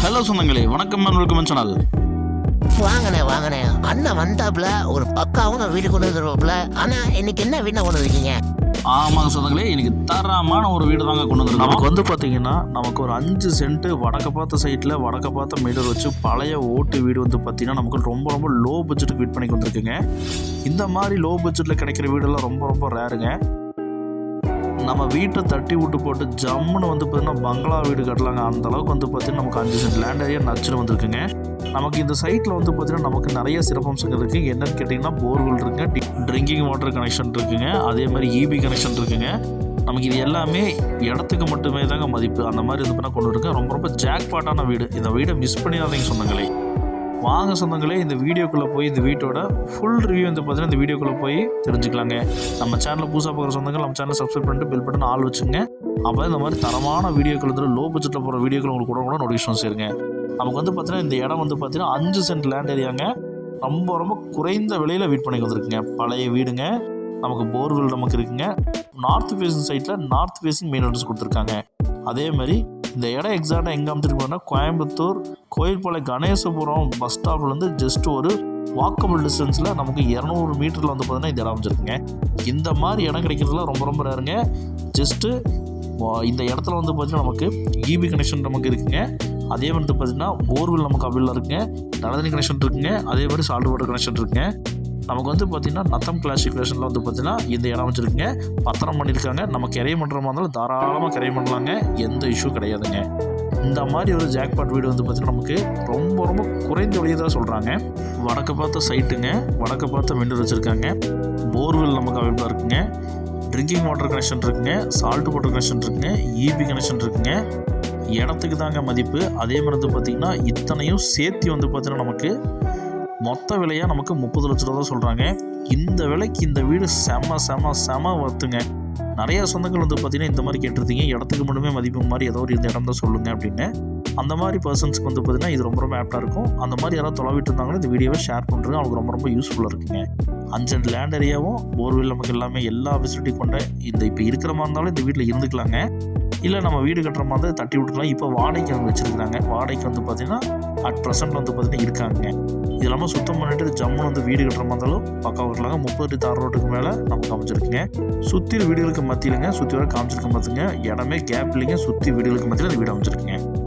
Hello சொந்தங்களே, வணக்கம் and welcome channel. வாங்கண்ணே அண்ணன் வந்தாப்புல ஒரு பக்காவும் வீடு கொண்டு வந்துருவாப்புல. ஆனா இன்னைக்கு என்ன வீடு கொண்டு வந்துருக்கீங்க? ஆமாங்க சொந்தங்களே, இன்னைக்கு தரமான ஒரு வீடு தாங்க கொண்டு வந்துருக்கோம். நமக்கு வந்து பார்த்தீங்கன்னா நமக்கு ஒரு 5 சென்ட் வடக்க பார்த்த சைட்டில் வடக்க பார்த்த மீட்டர் வச்சு பழைய ஓட்டு வீடு வந்து பார்த்தீங்கன்னா நமக்கு ரொம்ப ரொம்ப லோ பட்ஜெட்டுக்கு வீட் பண்ணி வந்துருக்குங்க. இந்த மாதிரி லோ பட்ஜெட்டில் கிடைக்கிற வீடெல்லாம் ரொம்ப ரொம்ப ரேருங்க. நம்ம வீட்டை தட்டி விட்டு போட்டு ஜம்முன்னு வந்து பார்த்தீங்கன்னா பங்களா வீடு கட்டலாங்க. அந்தளவுக்கு வந்து பார்த்தீங்கன்னா நமக்கு 5 சென்ட் லேண்ட் ஏரியா நச்சுன்னு வந்துருக்குங்க. நமக்கு இந்த சைட்டில் வந்து பார்த்தீங்கன்னா நமக்கு நிறைய சிறப்பம்சங்கள் இருக்குது. என்னென்னு கேட்டிங்கன்னா போர்வெல் இருக்குங்க, ட்ரிங்கிங் வாட்டர் கனெக்ஷன் இருக்குங்க, அதே மாதிரி இபி கனெக்ஷன் இருக்குங்க. நமக்கு இது எல்லாமே இடத்துக்கு மட்டுமே தாங்க மதிப்பு. அந்த மாதிரி இது பண்ணால் கொண்டு இருக்கேன். ரொம்ப ரொம்ப ஜாக்பாட்டான வீடு. இந்த வீடை மிஸ் பண்ணிடாதீங்க சொந்தங்களே. வாங்க சொந்தங்களே, இந்த வீடியோக்குள்ளே போய் இந்த வீட்டோட ஃபுல் ரிவ்யூ வந்து பார்த்தீங்கன்னா இந்த வீடியோக்குள்ளே போய் தெரிஞ்சுக்கலாங்க. நம்ம சேனலில் புதுசாக பார்க்குற சொந்தங்கள் நம்ம சேனலை சப்ஸ்கிரைப் பண்ணிட்டு பெல் பட்டன் ஆள் வச்சுங்க. அப்போ இந்த மாதிரி தரமான வீடியோக்கள் வந்து லோ பட்ஜெட்டில் போகிற வீடியோக்கள் உங்களுக்கு கூட நோட்டிஃபிகேஷன் சேருங்க. நமக்கு வந்து பார்த்தீங்கன்னா இந்த இடம் வந்து பார்த்தீங்கன்னா 5 சென்ட் லேண்ட் ஏரியாங்க. ரொம்ப ரொம்ப குறைந்த விலையில் வீட் பண்ணி வந்துருக்குங்க. பழைய வீடுங்க. நமக்கு போர்வெல் நமக்கு இருக்குங்க. நார்த் ஃபேஸிங் சைட்டில் நார்த் ஃபேஸிங் மெயின் ரோட்ஸ் கொடுத்துருக்காங்க. அதே மாதிரி இந்த இடம் எக்ஸாக்டாக எங்கே அமைச்சிருக்கோம்னா கோயம்புத்தூர் கோயில்பாளையம் கணேசபுரம் பஸ் ஸ்டாப்லேருந்து ஜஸ்ட் ஒரு வாக்கபிள் டிஸ்டன்ஸில் நமக்கு 200 மீட்டரில் வந்து பார்த்தீங்கன்னா இந்த இடம் அமைச்சிருக்குங்க. இந்த மாதிரி இடம் கிடைக்கிறதுலாம் ரொம்ப ரொம்ப ரேருங்க. ஜஸ்ட்டு இந்த இடத்துல வந்து பார்த்தீங்கன்னா நமக்கு இபி கனெக்ஷன் நமக்கு இருக்குங்க. அதே மாதிரி பார்த்தீங்கன்னா போர்வெல் நமக்கு அவைலபிளாக இருக்குங்க. நல்லதண்ணி கனெக்ஷன் இருக்குங்க. அதே மாதிரி சால்ட் வாட்டர் கனெக்ஷன் இருக்குங்க. நமக்கு வந்து பார்த்திங்கன்னா நத்தம் கிளாசிஃபிகேஷனில் வந்து பார்த்திங்கன்னா இந்த இடம் வச்சுருக்குங்க. பத்திரம் பண்ணியிருக்காங்க. நம்ம கிரைய பண்ணுறமா இருந்தாலும் தாராளமாக கிரைய பண்ணலாங்க. எந்த இஷ்யூ கிடையாதுங்க. இந்த மாதிரி ஒரு ஜாக்பாட் வீடு வந்து பார்த்திங்கன்னா நமக்கு ரொம்ப ரொம்ப குறைந்த விலையை தான் சொல்கிறாங்க. வடக்க பார்த்த சைட்டுங்க, வடக்க பார்த்த விண்டோ வச்சுருக்காங்க. போர்வெல் நமக்கு அவைலபிளாக இருக்குங்க. ட்ரிங்கிங் வாட்டர் கனெக்ஷன் இருக்குங்க. சால்ட் வாட்டர் கனெக்ஷன் இருக்குங்க. இபி கனெக்ஷன் இருக்குங்க. இடத்துக்கு தாங்க மதிப்பு. அதே மாதிரி வந்து பார்த்திங்கன்னா இத்தனையும் சேர்த்து வந்து பார்த்திங்கன்னா நமக்கு மொத்த விலையாக நமக்கு 30 லட்ச ரூபா தான் சொல்கிறாங்க. இந்த விலைக்கு இந்த வீடு செம வர்த்துங்க. நிறைய சொந்தங்கள் வந்து பார்த்திங்கன்னா இந்த மாதிரி கேட்டிருந்தீங்க, இடத்துக்கு மட்டுமே மதிப்பு மாதிரி ஏதோ ஒரு இந்த இடம் தான் சொல்லுங்கள் அப்படின்னு. அந்த மாதிரி பர்சன்ஸ்க்கு வந்து பார்த்திங்கன்னா இது ரொம்ப ரொம்ப ஆப்டாக இருக்கும். அந்த மாதிரி யாராவது தொலைவிட்டு இருந்தாங்கன்னா இந்த வீடியோவை ஷேர் பண்ணுறது அவங்களுக்கு ரொம்ப ரொம்ப யூஸ்ஃபுல்லாக இருக்குங்க. 5 சென்ட் லேண்ட் ஏரியாவும் போர்வெல் நமக்கு எல்லாமே எல்லா ஃபெசிலிட்டி கொண்ட இந்த இப்போ இருக்கிற மாதிரி இருந்தாலும் இந்த வீட்டில் இருந்துக்கலாங்க. இல்லை நம்ம வீடு கட்டுற மாதிரி தான் தட்டி விட்டுக்கலாம். இப்போ வாடகைக்கு வந்து வச்சுருக்குறாங்க. வாடகைக்கு வந்து பார்த்திங்கன்னா அட் ப்ரெசென்ட் வந்து பார்த்திங்கன்னா இருக்காங்க. இது இல்லாமல் சுத்தம் பண்ணிட்டு ஜம்முன்னு வந்து வீடு கட்டுற மாதிரி இருந்தாலும் பக்காவாக இருக்கலாங்க. 30 தார் ரோட்டுக்கு மேலே நமக்கு அமைச்சிருக்குங்க. சுற்றி வீடுகளுக்கு மத்தியிலுங்க, சுற்றி வர காமிச்சிருக்க பார்த்துங்க. இடமே கேப் இல்லைங்க. சுற்றி வீடுகளுக்கு மத்தியில் இந்த வீடு அமைச்சிருக்குங்க.